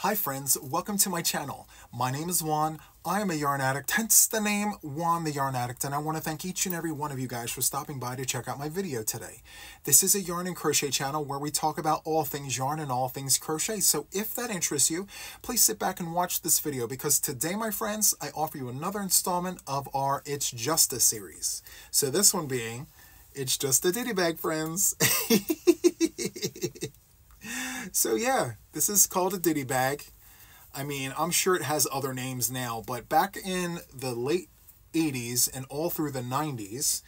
Hi friends, welcome to my channel. My name is Juan. I am a yarn addict, hence the name Juan the Yarn Addict, and I want to thank each and every one of you guys for stopping by to check out my video today. This is a yarn and crochet channel where we talk about all things yarn and all things crochet, so if that interests you, please sit back and watch this video because today, my friends, I offer you another installment of our It's Just a series. So this one being, It's Just a Ditty Bag, friends. So yeah, this is called a ditty bag. I mean, I'm sure it has other names now, but back in the late 80s and all through the 90s,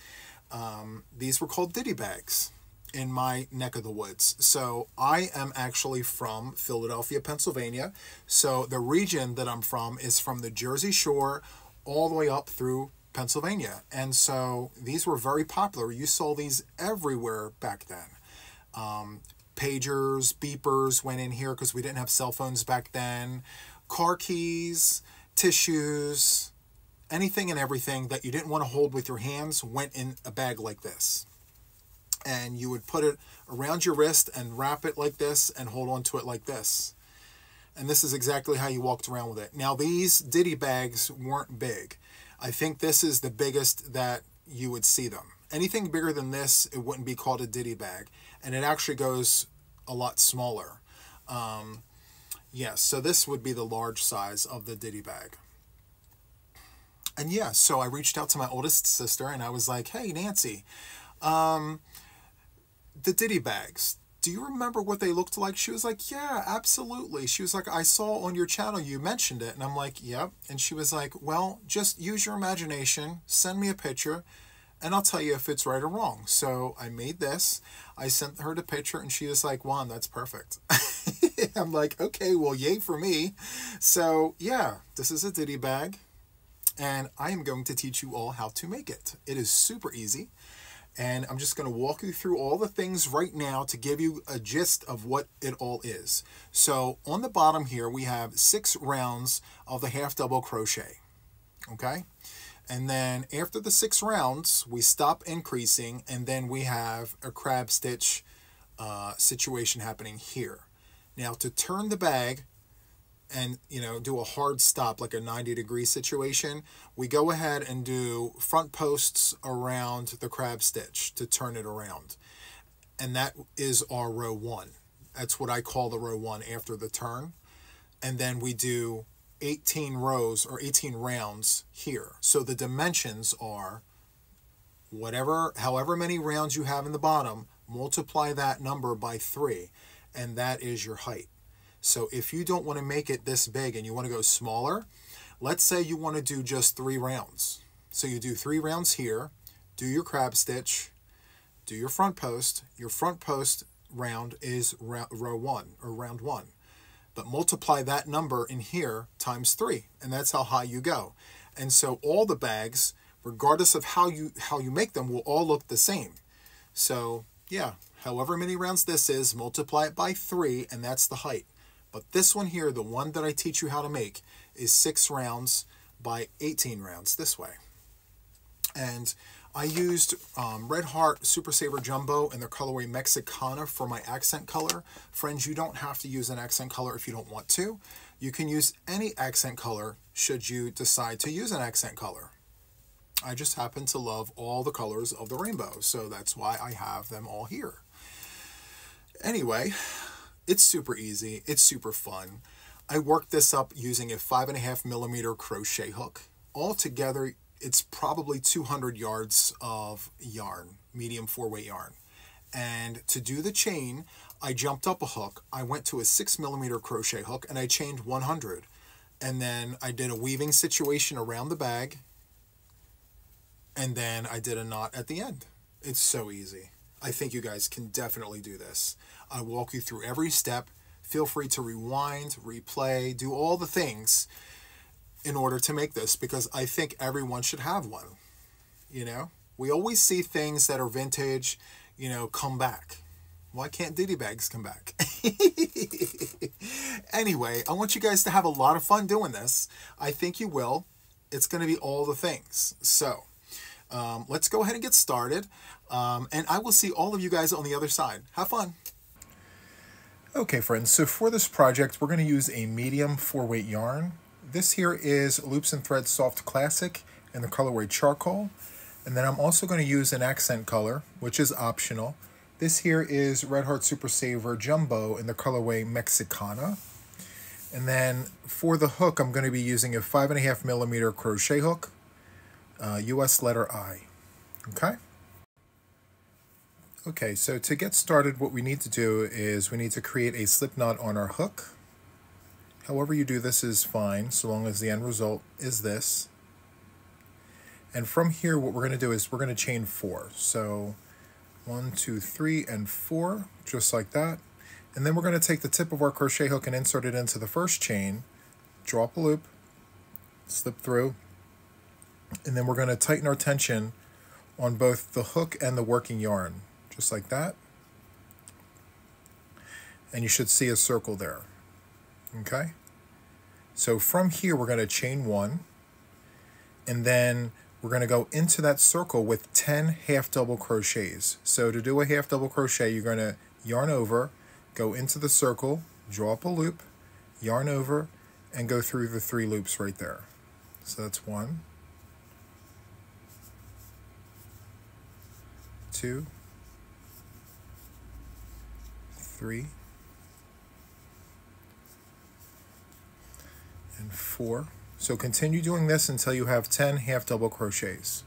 these were called ditty bags in my neck of the woods. So I am actually from Philadelphia, Pennsylvania. So the region that I'm from is from the Jersey Shore all the way up through Pennsylvania. And so these were very popular. You saw these everywhere back then. Pagers, beepers went in here because we didn't have cell phones back then. Car keys, tissues, anything and everything that you didn't want to hold with your hands went in a bag like this. And you would put it around your wrist and wrap it like this and hold on to it like this. And this is exactly how you walked around with it. Now these ditty bags weren't big. I think this is the biggest that you would see them. Anything bigger than this, it wouldn't be called a ditty bag. And it actually goes a lot smaller. Yes, so this would be the large size of the ditty bag. And yeah, so I reached out to my oldest sister and I was like, hey, Nancy, the ditty bags, do you remember what they looked like? She was like, yeah, absolutely. She was like, I saw on your channel you mentioned it. And I'm like, yep. And she was like, well, just use your imagination, send me a picture, and I'll tell you if it's right or wrong. So I made this. I sent her the picture, and she was like, Juan, that's perfect. I'm like, okay, well, yay for me. So yeah, this is a ditty bag, and I am going to teach you all how to make it. It is super easy, and I'm just going to walk you through all the things right now to give you a gist of what it all is. So on the bottom here, we have 6 rounds of the half double crochet, okay? And then after the 6 rounds, we stop increasing, and then we have a crab stitch situation happening here. Now to turn the bag and, you know, do a hard stop, like a 90-degree situation, we go ahead and do front posts around the crab stitch to turn it around. And that is our row 1. That's what I call the row 1 after the turn. And then we do 18 rows or 18 rounds here. So the dimensions are however many rounds you have in the bottom, multiply that number by 3, and that is your height. So if you don't want to make it this big and you want to go smaller, let's say you want to do just 3 rounds. So you do 3 rounds here, do your crab stitch, do your front post. Your front post round is row 1 or round 1. But multiply that number in here times 3, and that's how high you go. And so all the bags, regardless of how you make them, will all look the same. So yeah, however many rounds this is, multiply it by 3, and that's the height. But this one here, the one that I teach you how to make, is 6 rounds by 18 rounds this way. And I used Red Heart Super Saver Jumbo in the colorway Mexicana for my accent color. Friends, you don't have to use an accent color if you don't want to. You can use any accent color should you decide to use an accent color. I just happen to love all the colors of the rainbow, so that's why I have them all here. Anyway, it's super easy. It's super fun. I worked this up using a 5.5mm crochet hook. Altogether, it's probably 200 yards of yarn, medium 4-weight yarn. And to do the chain, I jumped up a hook. I went to a 6mm crochet hook and I chained 100. And then I did a weaving situation around the bag. And then I did a knot at the end. It's so easy. I think you guys can definitely do this. I walk you through every step. Feel free to rewind, replay, do all the things in order to make this, because I think everyone should have one. You know, we always see things that are vintage, you know, come back. Why can't ditty bags come back? Anyway, I want you guys to have a lot of fun doing this. I think you will. It's going to be all the things. So let's go ahead and get started. And I will see all of you guys on the other side. Have fun. Okay friends, so for this project we're going to use a medium 4-weight yarn. This here is Loops and Threads Soft Classic in the colorway Charcoal. And then I'm also going to use an accent color, which is optional. This here is Red Heart Super Saver Jumbo in the colorway Mexicana. And then for the hook, I'm going to be using a 5.5mm crochet hook, US letter I. Okay? Okay, so to get started, what we need to do is we need to create a slip knot on our hook. However you do this is fine, so long as the end result is this. And from here, what we're going to do is we're going to chain 4. So 1, 2, 3, and 4, just like that. And then we're going to take the tip of our crochet hook and insert it into the first chain, drop a loop, slip through, and then we're going to tighten our tension on both the hook and the working yarn, just like that. And you should see a circle there. Okay? So from here, we're going to chain 1, and then we're going to go into that circle with 10 half double crochets. So to do a half double crochet, you're going to yarn over, go into the circle, draw up a loop, yarn over, and go through the 3 loops right there. So that's 1, 2, 3, and 4. So continue doing this until you have 10 half double crochets.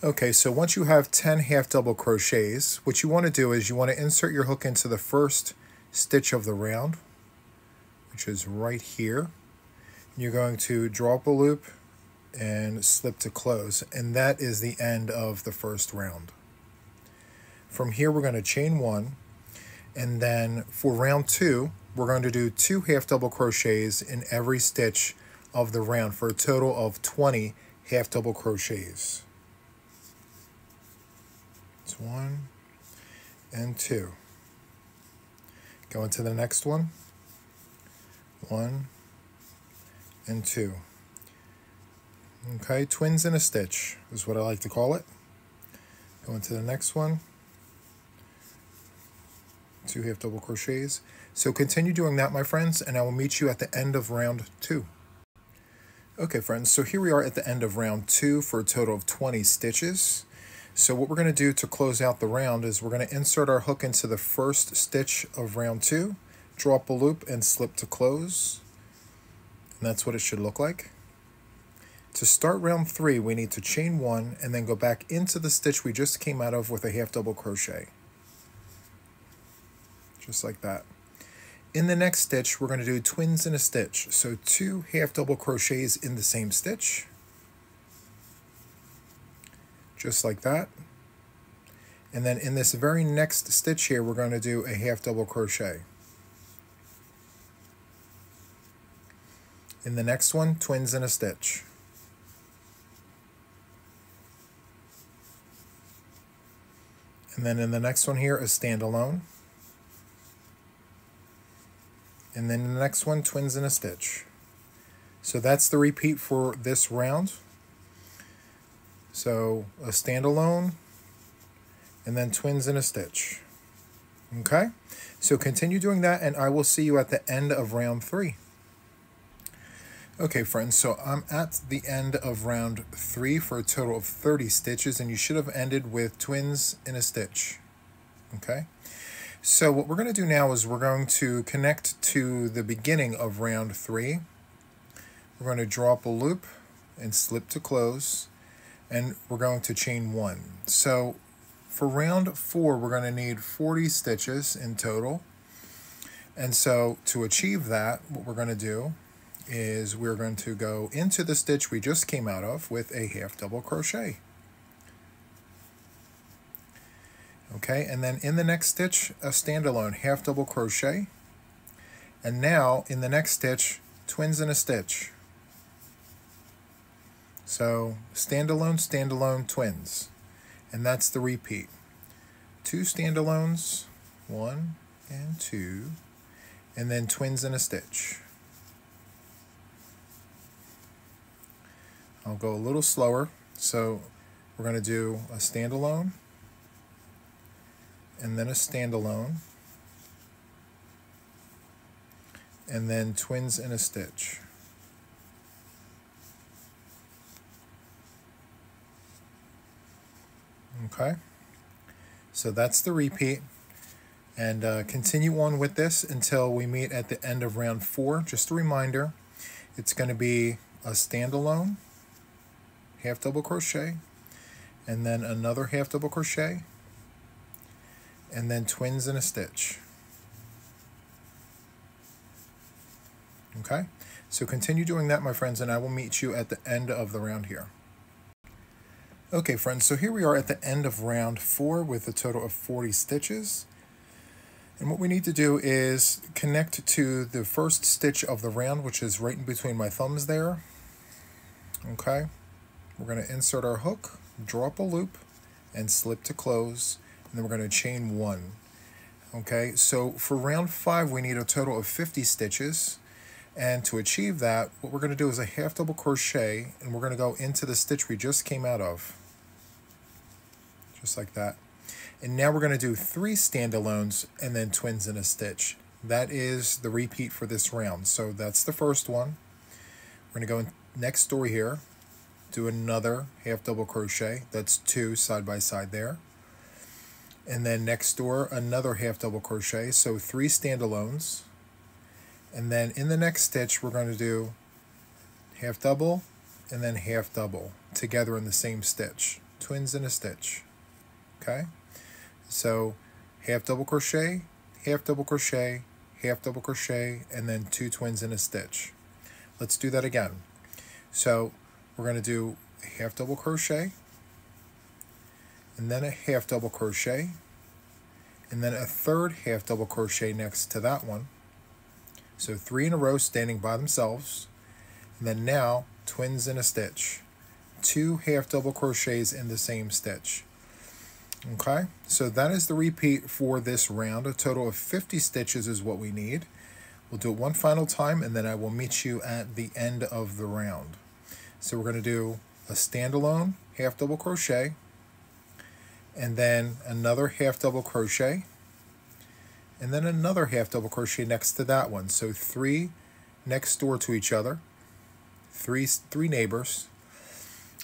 Okay, so once you have 10 half double crochets, what you want to do is you want to insert your hook into the first stitch of the round, which is right here. You're going to draw up a loop and slip to close, and that is the end of the first round. From here we're going to chain 1, and then for round 2 we're going to do 2 half double crochets in every stitch of the round for a total of 20 half double crochets. It's 1 and 2. Go into the next one. 1 and 2. Okay, twins in a stitch is what I like to call it. Go into the next one. 2 half double crochets. So continue doing that, my friends, and I will meet you at the end of round 2. Okay, friends, so here we are at the end of round 2 for a total of 20 stitches. So what we're going to do to close out the round is we're going to insert our hook into the first stitch of round 2, draw up a loop, and slip to close. And that's what it should look like. To start round 3, we need to chain 1 and then go back into the stitch we just came out of with a half double crochet. Just like that. In the next stitch, we're going to do twins in a stitch. So 2 half double crochets in the same stitch. Just like that. And then in this very next stitch here, we're going to do a half double crochet. In the next one, twins in a stitch. And then in the next one here, a standalone. And then in the next one, twins in a stitch. So that's the repeat for this round. So a standalone, and then twins in a stitch. Okay? So continue doing that, and I will see you at the end of round 3. Okay, friends, so I'm at the end of round 3 for a total of 30 stitches, and you should have ended with twins in a stitch. Okay? So what we're going to do now is we're going to connect to the beginning of round 3. We're going to draw up a loop and slip to close, and we're going to chain 1. So for round 4, we're going to need 40 stitches in total. And so to achieve that, what we're going to do is we're going to go into the stitch we just came out of with a half double crochet. Okay, and then in the next stitch, a standalone half double crochet. And now in the next stitch, twins in a stitch. So standalone, standalone, twins. And that's the repeat. 2 standalones, 1 and 2, and then twins in a stitch. I'll go a little slower. So we're going to do a standalone, and then a standalone, and then twins in a stitch. Okay, so that's the repeat, and continue on with this until we meet at the end of round 4. Just a reminder, it's going to be a standalone half double crochet, and then another half double crochet, and then twins in a stitch. Okay, so continue doing that, my friends, and I will meet you at the end of the round here. Okay, friends, so here we are at the end of round 4 with a total of 40 stitches. And what we need to do is connect to the first stitch of the round, which is right in between my thumbs there. Okay, we're going to insert our hook, draw up a loop, and slip to close, and then we're going to chain 1. Okay, so for round 5, we need a total of 50 stitches. And to achieve that, what we're going to do is a half double crochet, and we're going to go into the stitch we just came out of. Just like that. And now we're going to do 3 standalones and then twins in a stitch. That is the repeat for this round. So that's the first one. We're going to go in next door here, do another half double crochet. That's 2 side by side there. And then next door, another half double crochet. So 3 standalones. And then in the next stitch, we're going to do half double and then half double together in the same stitch. Twins in a stitch. Okay, so half double crochet, half double crochet, half double crochet, and then 2 twins in a stitch. Let's do that again. So we're going to do a half double crochet, and then a half double crochet, and then a third half double crochet next to that one. So 3 in a row standing by themselves, and then now twins in a stitch. 2 half double crochets in the same stitch. Okay, so that is the repeat for this round. A total of 50 stitches is what we need. We'll do it one final time, and then I will meet you at the end of the round. So we're going to do a standalone half double crochet, and then another half double crochet, and then another half double crochet next to that one. So 3 next door to each other, three neighbors,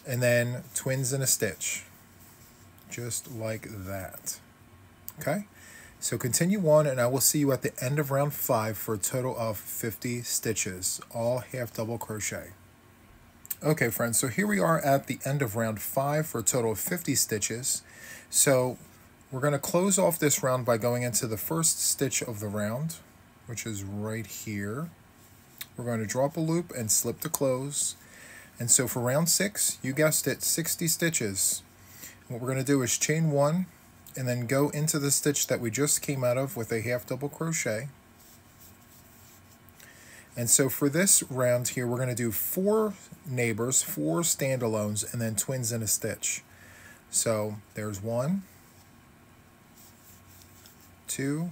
and then twins in a stitch. Just like that. Okay, so continue on, and I will see you at the end of round 5 for a total of 50 stitches, all half double crochet. Okay, friends, so here we are at the end of round 5 for a total of 50 stitches. So we're going to close off this round by going into the first stitch of the round, which is right here. We're going to draw up a loop and slip to close. And so for round 6, you guessed it, 60 stitches. What we're going to do is chain 1 and then go into the stitch that we just came out of with a half double crochet. And so for this round here, we're going to do 4 neighbors, 4 standalones, and then twins in a stitch. So there's 1, 2,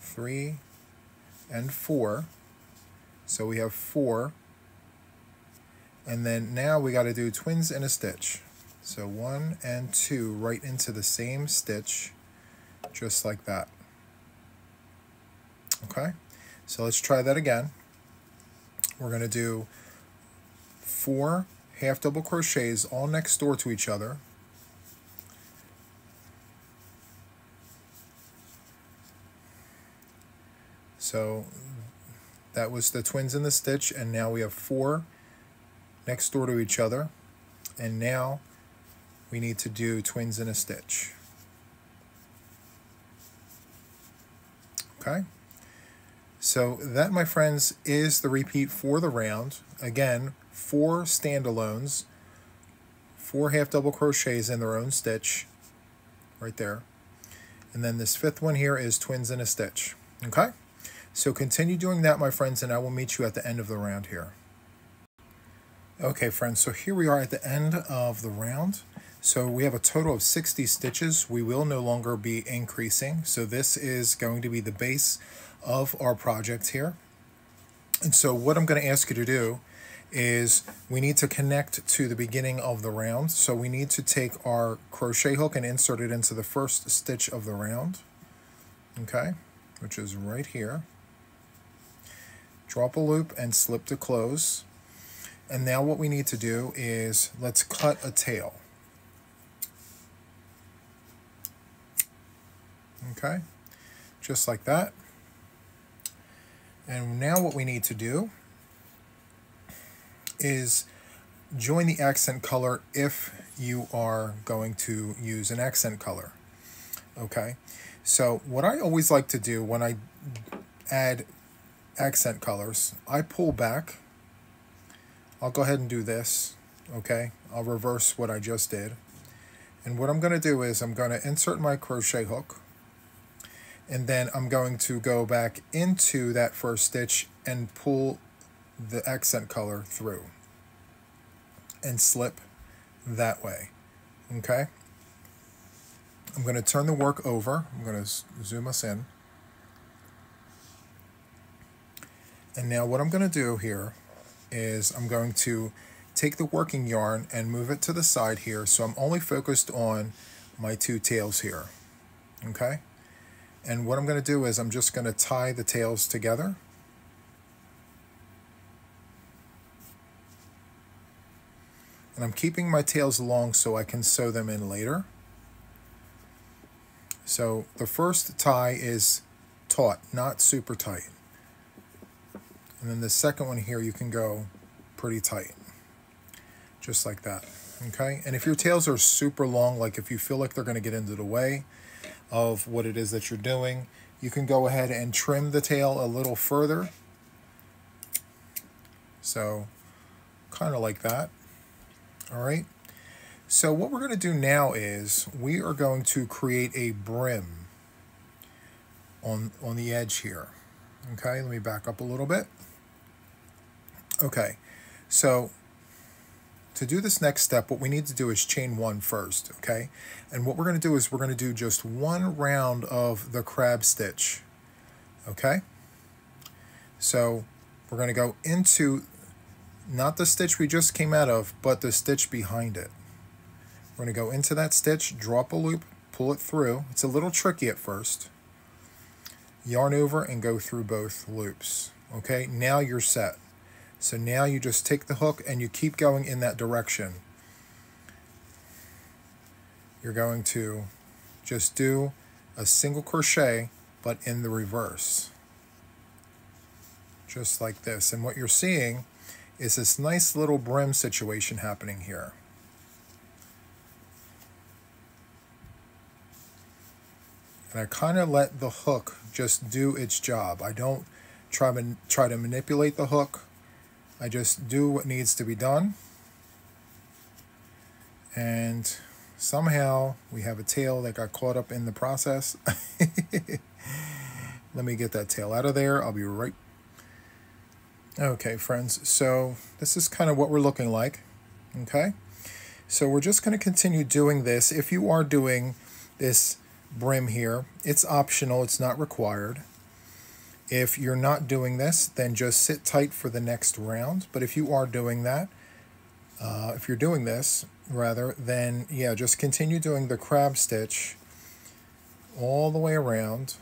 3, and 4. So we have 4. And then now we got to do twins in a stitch. So 1 and 2 right into the same stitch, just like that. Okay, so let's try that again. We're going to do 4 half double crochets all next door to each other. So that was the twins in the stitch, and now we have 4 next door to each other, and now we need to do twins in a stitch. Okay, so that, my friends, is the repeat for the round. Again, 4 standalones, 4 half double crochets in their own stitch, right there, and then this 5th one here is twins in a stitch. Okay, so continue doing that, my friends, and I will meet you at the end of the round here. Okay, friends, so here we are at the end of the round. So we have a total of 60 stitches. We will no longer be increasing. So this is going to be the base of our project here. And so what I'm going to ask you to do is we need to connect to the beginning of the round. So we need to take our crochet hook and insert it into the first stitch of the round. Okay, which is right here. drop a loop and slip to close. And now what we need to do is let's cut a tail. Okay, just like that. And now what we need to do is join the accent color if you are going to use an accent color. Okay, so what I always like to do when I add accent colors, I pull back. I'll go ahead and do this. Okay, I'll reverse what I just did. And what I'm going to do is I'm going to insert my crochet hook, and then I'm going to go back into that first stitch and pull the accent color through and slip that way. Okay, I'm going to turn the work over. I'm going to zoom us in. And now what I'm going to do here is I'm going to take the working yarn and move it to the side here, so I'm only focused on my two tails here. Okay, and what I'm going to do is I'm just going to tie the tails together. And I'm keeping my tails long so I can sew them in later. So the first tie is taut, not super tight. And then the second one here, you can go pretty tight, just like that. Okay, and if your tails are super long, like if you feel like they're going to get into the way of what it is that you're doing, you can go ahead and trim the tail a little further. So kind of like that. All right, so what we're going to do now is we are going to create a brim on the edge here. Okay, let me back up a little bit. Okay, so to do this next step, what we need to do is chain one first, okay? And what we're going to do is we're going to do just one round of the crab stitch, okay? So we're going to go into not the stitch we just came out of, but the stitch behind it. We're going to go into that stitch, drop a loop, pull it through. It's a little tricky at first. Yarn over and go through both loops. Okay, now you're set. So now you just take the hook and you keep going in that direction. You're going to just do a single crochet, but in the reverse. Just like this. And what you're seeing is this nice little brim situation happening here. And I kind of let the hook just do its job. I don't try to manipulate the hook. I just do what needs to be done. And somehow we have a tail that got caught up in the process. Let me get that tail out of there. I'll be right. Okay, friends, so this is kind of what we're looking like. Okay, so we're just going to continue doing this. If you are doing this brim here, it's optional, it's not required. If you're not doing this, then just sit tight for the next round. But if you are doing that, if you're doing this rather, then yeah, just continue doing the crab stitch all the way around,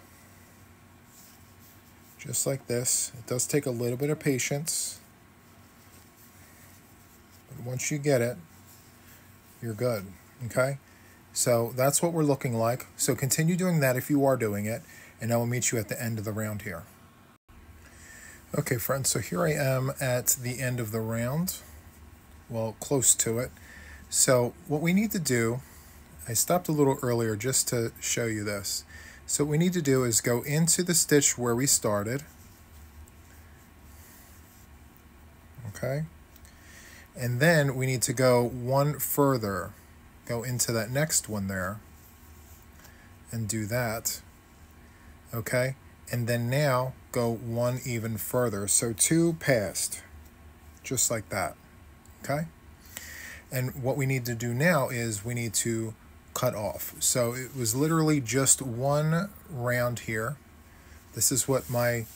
just like this. It does take a little bit of patience, but once you get it, you're good. Okay, so that's what we're looking like. So continue doing that if you are doing it, and I will meet you at the end of the round here. Okay, friends, so here I am at the end of the round. Well, close to it. So what we need to do, I stopped a little earlier just to show you this. So what we need to do is go into the stitch where we started. Okay. And then we need to go one further. Go into that next one there and do that. Okay. And then now go one even further. So two past, just like that. Okay. And what we need to do now is we need to cut off. So it was literally just one round here. This is what my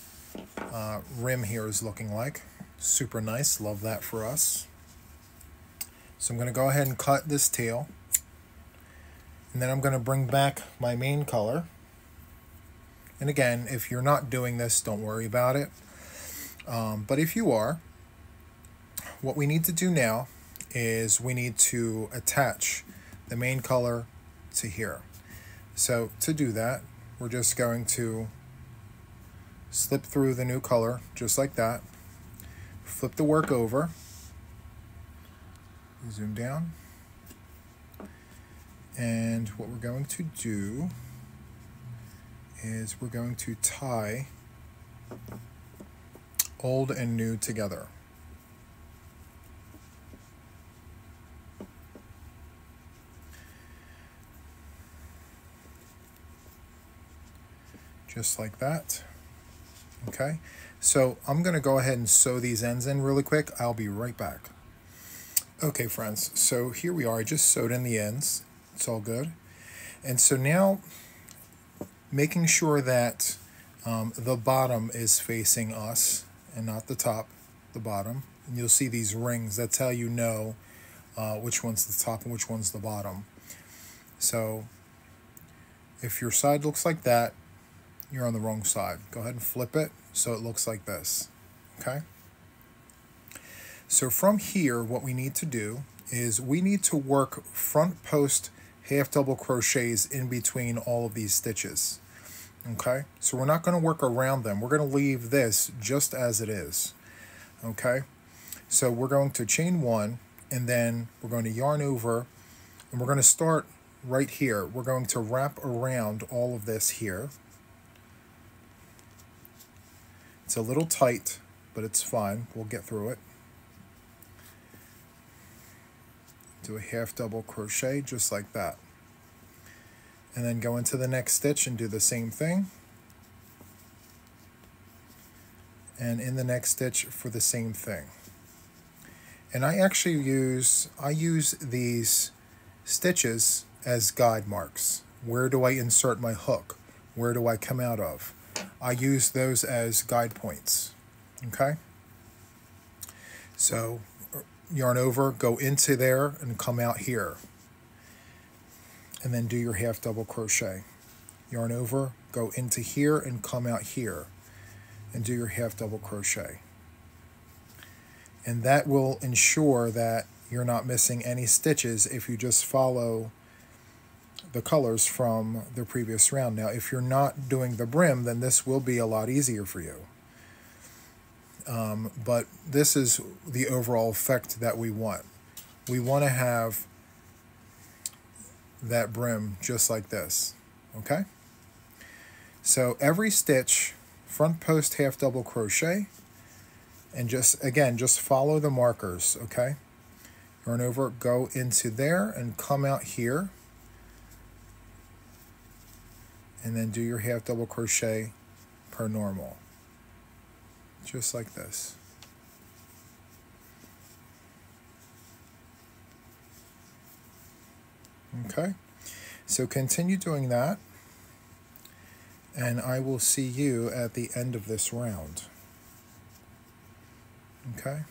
rim here is looking like. Super nice, love that for us. So I'm going to go ahead and cut this tail, and then I'm going to bring back my main color. And again, if you're not doing this, don't worry about it. But if you are, what we need to do now is we need to attach the main color to here. So to do that, we're just going to slip through the new color just like that, flip the work over, zoom down, and what we're going to do is we're going to tie old and new together. Just like that. Okay, so I'm going to go ahead and sew these ends in really quick. I'll be right back. Okay, friends, so here we are. I just sewed in the ends. It's all good. And so now, making sure that the bottom is facing us and not the top, the bottom. And you'll see these rings. That's how you know which one's the top and which one's the bottom. So if your side looks like that, you're on the wrong side. Go ahead and flip it so it looks like this. Okay? So from here, what we need to do is we need to work front post half double crochets in between all of these stitches. Okay? So we're not going to work around them. We're going to leave this just as it is. Okay? So we're going to chain one, and then we're going to yarn over, and we're going to start right here. We're going to wrap around all of this here. It's a little tight, but it's fine. We'll get through it. Do a half double crochet just like that. And then go into the next stitch and do the same thing. And in the next stitch for the same thing. And I actually use these stitches as guide marks. Where do I insert my hook? Where do I come out of? I use those as guide points. Okay? So yarn over, go into there and come out here. And then do your half double crochet. Yarn over, go into here and come out here. And do your half double crochet. And that will ensure that you're not missing any stitches if you just follow the colors from the previous round. Now, if you're not doing the brim, then this will be a lot easier for you. But this is the overall effect that we want. We want to have that brim just like this, okay? So every stitch, front post half double crochet, and just, again, just follow the markers, okay? Yarn over, go into there and come out here. And then do your half double crochet per normal. Just like this. Okay, so continue doing that, and I will see you at the end of this round. Okay.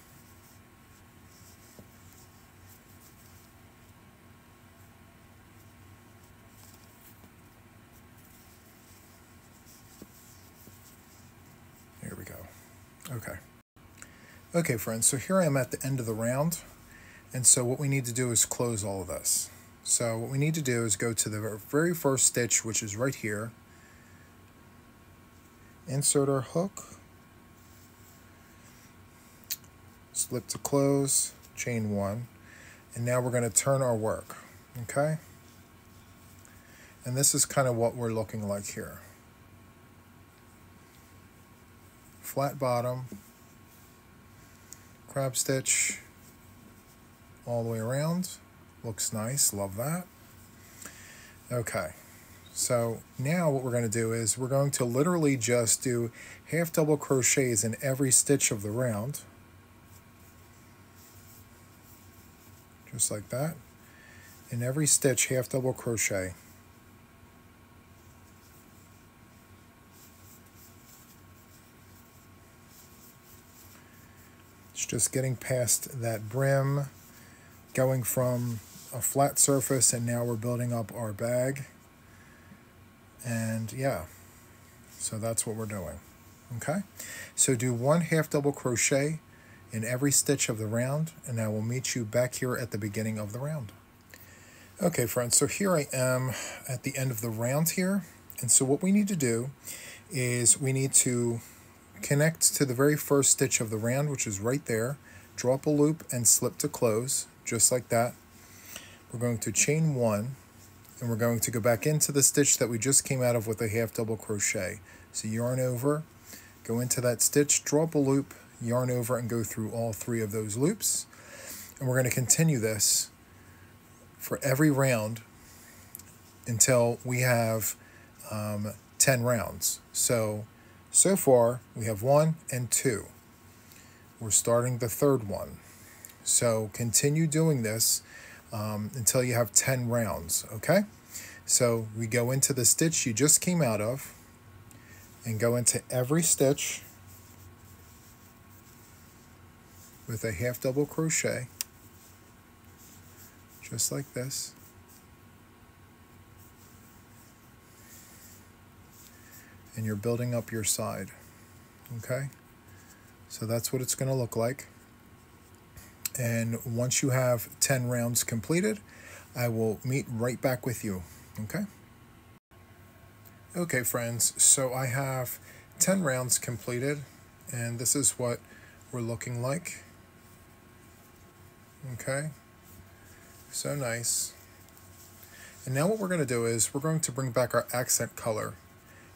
Here we go. Okay. Okay, friends, so here I am at the end of the round, and so what we need to do is close all of this. So what we need to do is go to the very first stitch, which is right here, insert our hook, slip to close, chain one, and now we're going to turn our work, okay? And this is kind of what we're looking like here. Flat bottom, crab stitch all the way around. Looks nice, love that. Okay, so now what we're going to do is we're going to literally just do half double crochets in every stitch of the round. Just like that. In every stitch, half double crochet. It's just getting past that brim, going from a flat surface, and now we're building up our bag. And yeah, so that's what we're doing. Okay, so do 1 half double crochet in every stitch of the round, and I will meet you back here at the beginning of the round. Okay friends, so here I am at the end of the round here, and so what we need to do is we need to connect to the very first stitch of the round, which is right there, drop a loop and slip to close, just like that. We're going to chain 1, and we're going to go back into the stitch that we just came out of with a half double crochet. So yarn over, go into that stitch, drop a loop, yarn over, and go through all 3 of those loops. And we're going to continue this for every round until we have 10 rounds. So far we have 1 and 2. We're starting the 3rd one. So continue doing this until you have 10 rounds, okay? So we go into the stitch you just came out of and go into every stitch with a half double crochet, just like this. And you're building up your side, okay? So that's what it's going to look like. And once you have 10 rounds completed, I will meet right back with you, okay? Okay friends, so I have 10 rounds completed, and this is what we're looking like. Okay, so nice. And now what we're going to do is we're going to bring back our accent color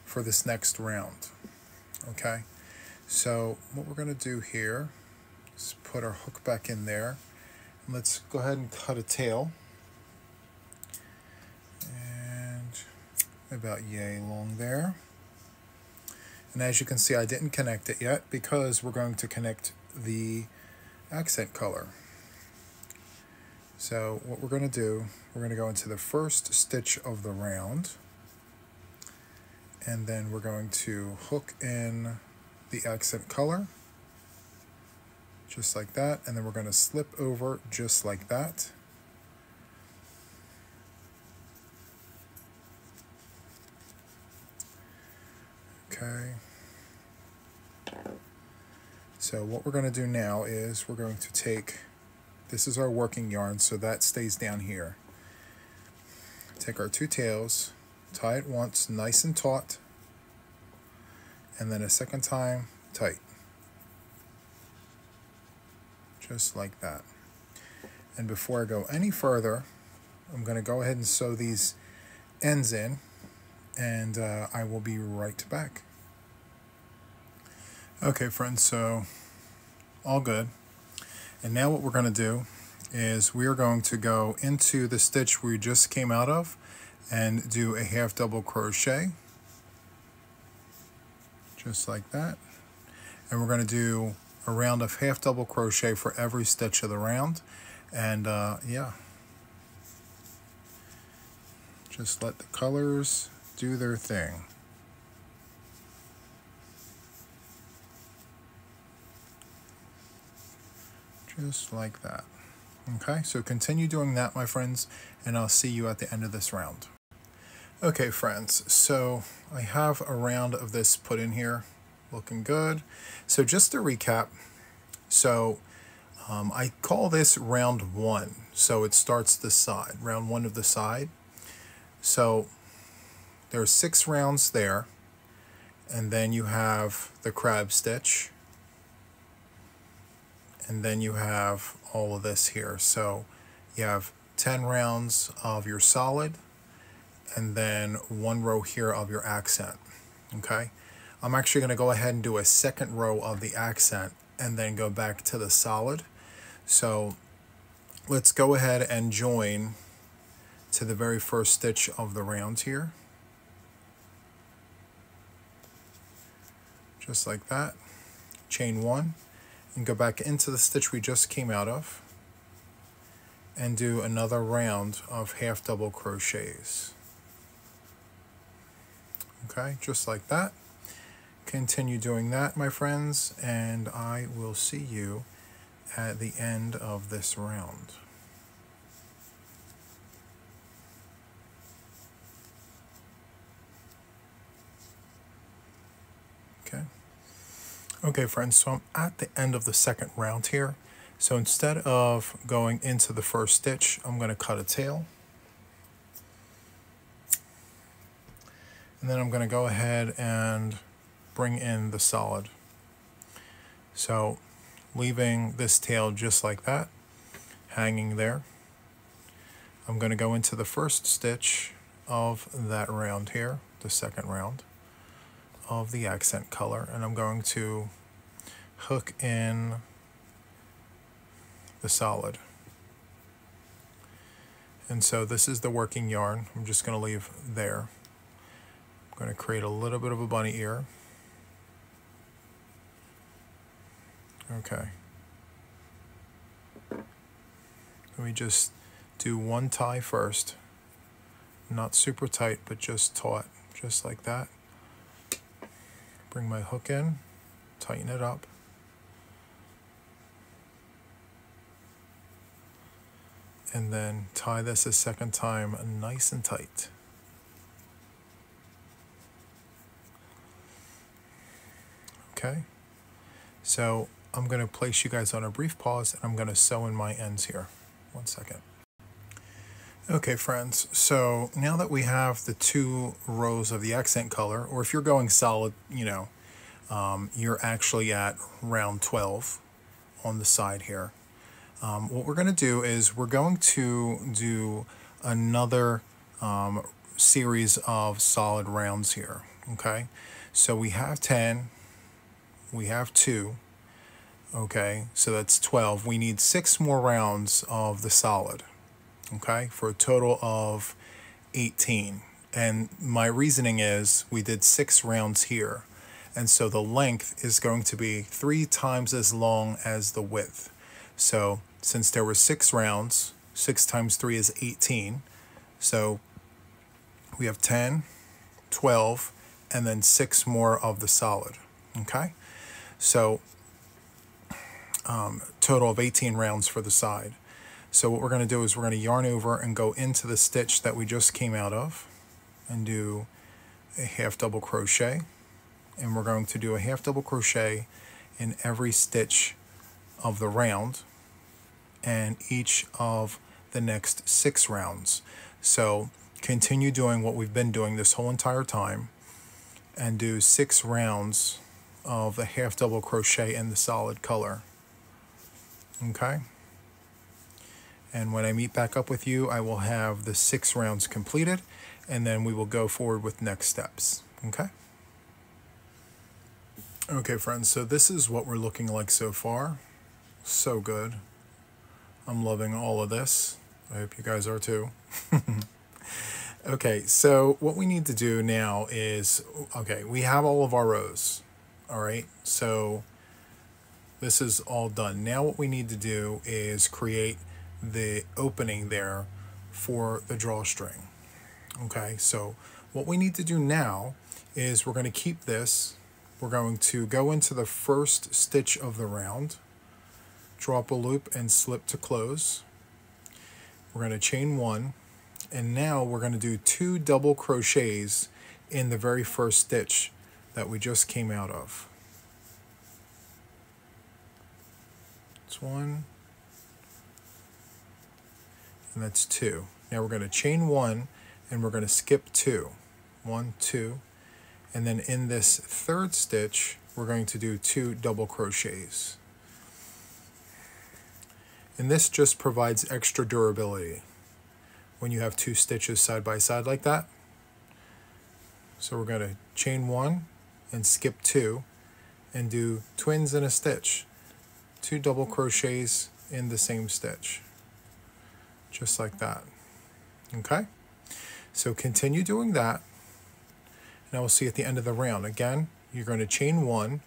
for this next round. Okay, so what we're going to do here is put our hook back in there. Let's go ahead and cut a tail. And about yay long there. And as you can see, I didn't connect it yet because we're going to connect the accent color. So what we're going to do, we're going to go into the first stitch of the round, and then we're going to hook in the accent color, just like that, and then we're going to slip over just like that. Okay. So what we're going to do now is we're going to take, this is our working yarn, so that stays down here. Take our 2 tails, tie it once nice and taut, and then a second time tight. Just like that. And before I go any further, I'm going to go ahead and sew these ends in, and I will be right back. Okay friends, so all good. And now what we're going to do is we are going to go into the stitch we just came out of and do a half double crochet, just like that. And we're going to do a round of half double crochet for every stitch of the round. And yeah, just let the colors do their thing. Just like that. Okay, so continue doing that, my friends, and I'll see you at the end of this round. Okay, friends, so I have a round of this put in here, looking good. So just to recap, so I call this round 1. So it starts the side, round 1 of the side. So there's 6 rounds there, and then you have the crab stitch, and then you have all of this here. So you have 10 rounds of your solid, and then 1 row here of your accent. Okay, I'm actually going to go ahead and do a second row of the accent and then go back to the solid. So let's go ahead and join to the very first stitch of the round here, just like that. Chain 1 and go back into the stitch we just came out of and do another round of half double crochets. Okay, just like that. Continue doing that, my friends, and I will see you at the end of this round. Okay, Okay friends, so I'm at the end of the second round here. So instead of going into the first stitch, I'm going to cut a tail. And then I'm going to go ahead and bring in the solid. So leaving this tail just like that, hanging there. I'm going to go into the first stitch of that round here, the second round of the accent color, and I'm going to hook in the solid. And so this is the working yarn. I'm just going to leave there. I'm going to create a little bit of a bunny ear. Okay. Let me just do one tie first. Not super tight, but just taut, just like that. Bring my hook in, tighten it up. And then tie this a second time nice and tight. Okay, so I'm going to place you guys on a brief pause and I'm going to sew in my ends here. 1 second. Okay friends, so now that we have the 2 rows of the accent color, or if you're going solid, you know, you're actually at round 12 on the side here. What we're going to do is we're going to do another series of solid rounds here. Okay, so we have 10, we have 2. Okay, so that's 12. We need 6 more rounds of the solid. Okay, for a total of 18. And my reasoning is we did 6 rounds here. And so the length is going to be 3 times as long as the width. So since there were 6 rounds, 6 times 3 is 18. So we have 10, 12, and then 6 more of the solid. Okay, so total of 18 rounds for the side. So what we're going to do is we're going to yarn over and go into the stitch that we just came out of and do a half double crochet, and we're going to do a half double crochet in every stitch of the round and each of the next 6 rounds. So continue doing what we've been doing this whole entire time and do 6 rounds of the half double crochet in the solid color. Okay, and when I meet back up with you, I will have the 6 rounds completed, and then we will go forward with next steps. Okay? Okay, friends, so this is what we're looking like so far. So good. I'm loving all of this. I hope you guys are too. Okay, so what we need to do now is, okay, we have all of our rows. All right, so this is all done. Now what we need to do is create the opening there for the drawstring. Okay, so what we need to do now is we're going to keep this. We're going to go into the first stitch of the round, draw up a loop and slip to close. We're going to chain 1, and now we're going to do 2 double crochets in the very first stitch that we just came out of. It's 1, and that's 2. Now we're going to chain 1 and we're going to skip 2. 1, 2, and then in this third stitch we're going to do 2 double crochets. And this just provides extra durability when you have 2 stitches side by side like that. So we're going to chain 1 and skip 2 and do twins in a stitch. 2 double crochets in the same stitch. Just like that. Okay? So continue doing that, and I will see you at the end of the round. Again, you're going to chain 1,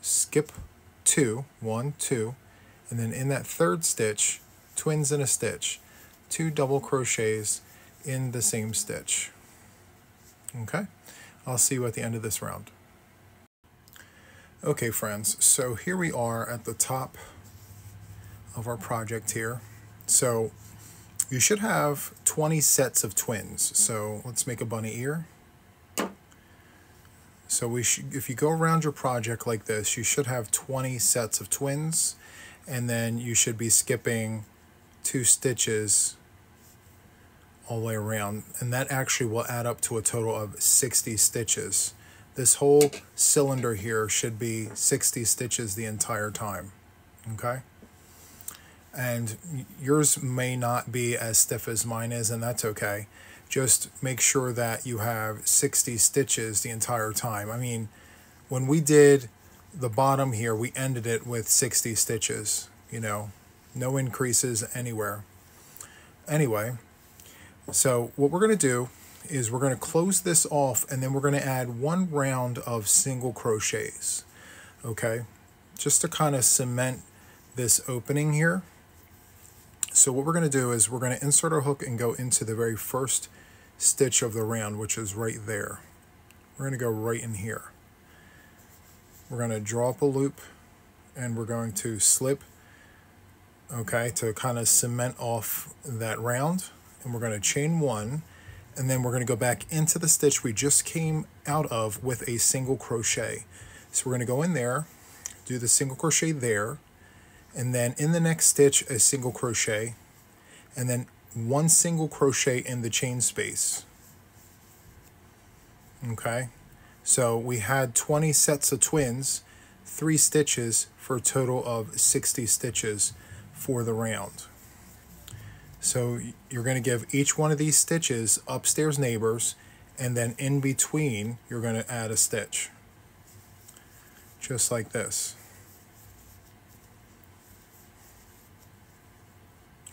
skip 2, 1, 2, and then in that third stitch, twins in a stitch, 2 double crochets in the same stitch. Okay? I'll see you at the end of this round. Okay, friends, so here we are at the top of our project here. So you should have 20 sets of twins. So let's make a bunny ear. So if you go around your project like this, you should have 20 sets of twins, and then you should be skipping 2 stitches all the way around, and that actually will add up to a total of 60 stitches. This whole cylinder here should be 60 stitches the entire time, okay? And yours may not be as stiff as mine is, and that's okay. Just make sure that you have 60 stitches the entire time. I mean, when we did the bottom here, we ended it with 60 stitches, you know, no increases anywhere. Anyway, so what we're going to do is we're going to close this off, and then we're going to add 1 round of single crochets, okay, just to kind of cement this opening here. So what we're going to do is we're going to insert our hook and go into the very first stitch of the round, which is right there. We're going to go right in here. We're going to draw up a loop, and we're going to slip, okay, to kind of cement off that round, and we're going to chain 1, and then we're going to go back into the stitch we just came out of with a single crochet. So we're going to go in there, do the single crochet there, and then in the next stitch a single crochet, and then 1 single crochet in the chain space. Okay, so we had 20 sets of twins, 3 stitches for a total of 60 stitches for the round. So you're going to give each one of these stitches upstairs neighbors, and then in between you're going to add a stitch, just like this.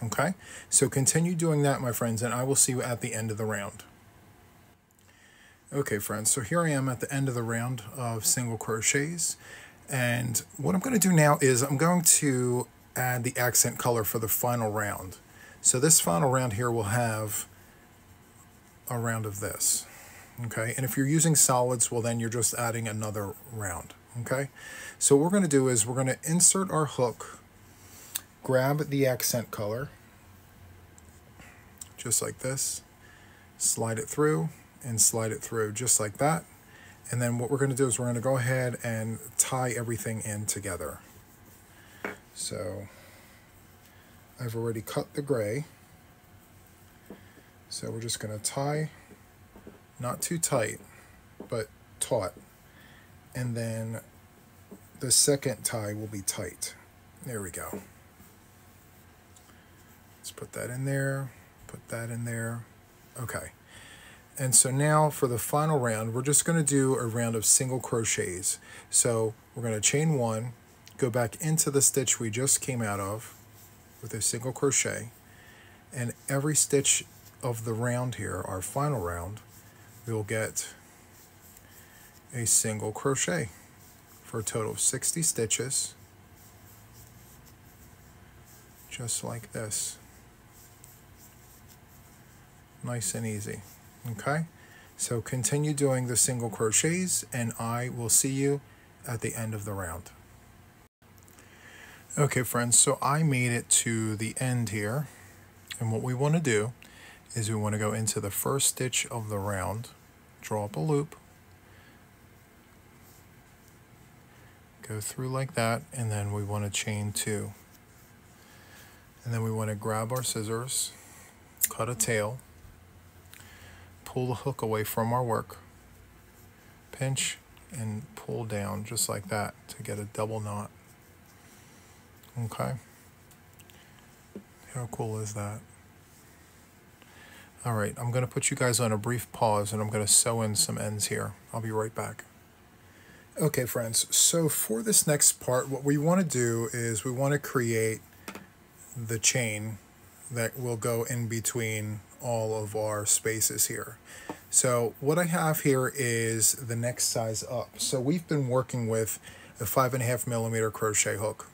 Okay, so continue doing that, my friends, and I will see you at the end of the round. Okay, friends, so here I am at the end of the round of single crochets, and what I'm going to do now is I'm going to add the accent color for the final round. So this final round here will have a round of this, okay, and if you're using solids, well then you're just adding another round, okay. So what we're going to do is we're going to insert our hook, grab the accent color, just like this, slide it through, and slide it through, just like that. And then what we're going to do is we're going to go ahead and tie everything in together. So I've already cut the gray, so we're just going to tie, not too tight, but taut. And then the second tie will be tight. There we go. Let's put that in there, put that in there. Okay. And so now for the final round, we're just going to do a round of single crochets. So we're going to chain 1, go back into the stitch we just came out of with a single crochet, and every stitch of the round here, our final round, we'll get a single crochet for a total of 60 stitches, just like this. Nice and easy. Okay, so continue doing the single crochets, and I will see you at the end of the round. Okay, friends, so I made it to the end here, and what we want to do is we want to go into the first stitch of the round, draw up a loop, go through like that, and then we want to chain 2. And then we want to grab our scissors, cut a tail, pull the hook away from our work, pinch and pull down just like that to get a double knot. Okay, how cool is that? All right, I'm going to put you guys on a brief pause, and I'm going to sew in some ends here. I'll be right back. Okay, friends, so for this next part, what we want to do is we want to create the chain that will go in between all of our spaces here. So what I have here is the next size up. So we've been working with a 5.5mm crochet hook.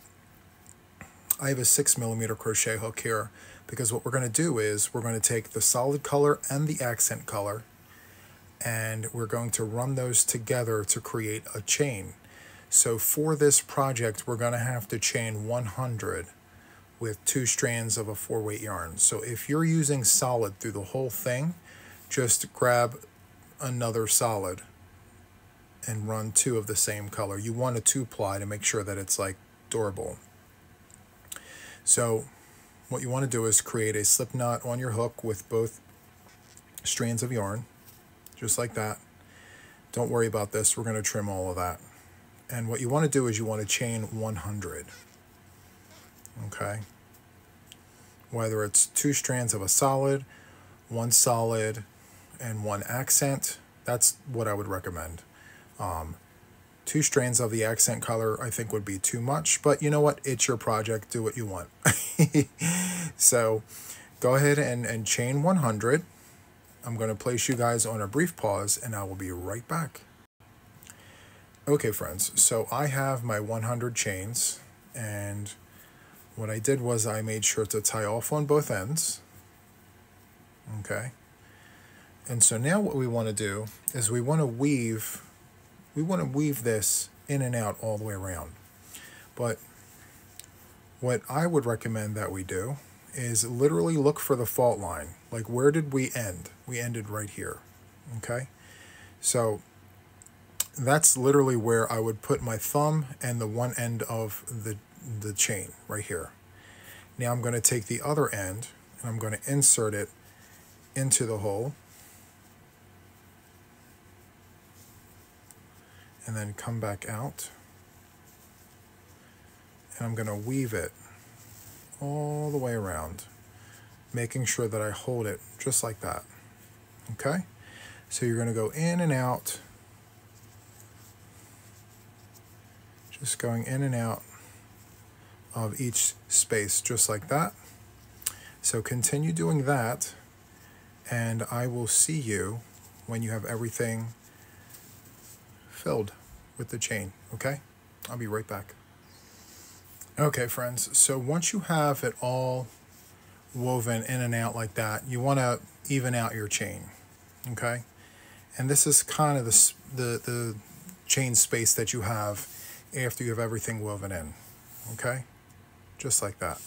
I have a 6mm crochet hook here, because what we're going to do is we're going to take the solid color and the accent color, and we're going to run those together to create a chain. So for this project, we're going to have to chain 100 with 2 strands of a 4-weight yarn. So if you're using solid through the whole thing, just grab another solid and run 2 of the same color. You want a 2-ply to make sure that it's like durable. So what you want to do is create a slip knot on your hook with both strands of yarn, just like that. Don't worry about this, we're going to trim all of that. And what you want to do is you want to chain 100. Okay? Whether it's 2 strands of a solid, 1 solid, and 1 accent, that's what I would recommend. 2 strands of the accent color I think would be too much, but you know what? It's your project. Do what you want. So go ahead and chain 100. I'm going to place you guys on a brief pause and I will be right back. Okay friends, so I have my 100 chains, and what I did was I made sure to tie off on both ends. Okay. And so now what we want to do is we want to weave this in and out all the way around. But what I would recommend that we do is literally look for the fault line. Like, where did we end? We ended right here. Okay? So that's literally where I would put my thumb and the one end of the chain right here. Now I'm going to take the other end and I'm going to insert it into the hole. And then come back out, and I'm going to weave it all the way around, making sure that I hold it just like that. Okay? So you're going to go in and out, just going in and out of each space just like that. So continue doing that, and I will see you when you have everything filled with the chain. Okay, I'll be right back. Okay friends, so once you have it all woven in and out like that, you want to even out your chain. Okay, and this is kind of the chain space that you have after you have everything woven in. Okay, just like that.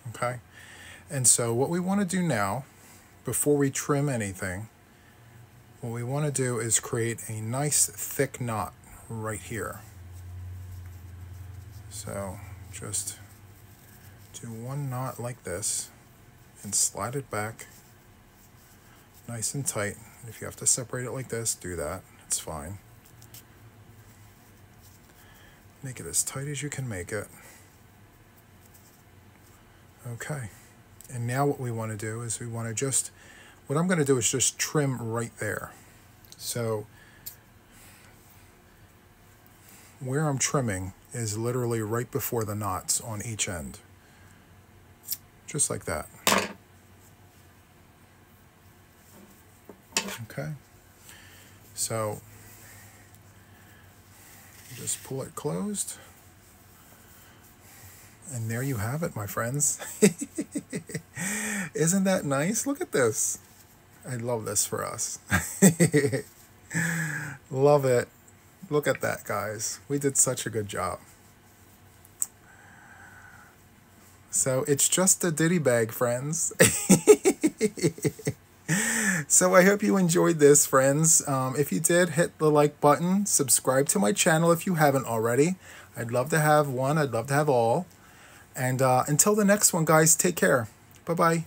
Okay, and so what we want to do now, before we trim anything, what we want to do is create a nice thick knot right here. So just do 1 knot like this and slide it back nice and tight. If you have to separate it like this, do that. It's fine. Make it as tight as you can make it. Okay. And now what we want to do is we want to just, what I'm going to do is just trim right there. So where I'm trimming is literally right before the knots on each end. Just like that. Okay. So just pull it closed. And there you have it, my friends. Isn't that nice? Look at this. I love this for us. Love it. Look at that, guys. We did such a good job. So it's just a ditty bag, friends. So I hope you enjoyed this, friends. If you did, hit the like button. Subscribe to my channel if you haven't already. I'd love to have one. I'd love to have all. And until the next one, guys, take care. Bye-bye.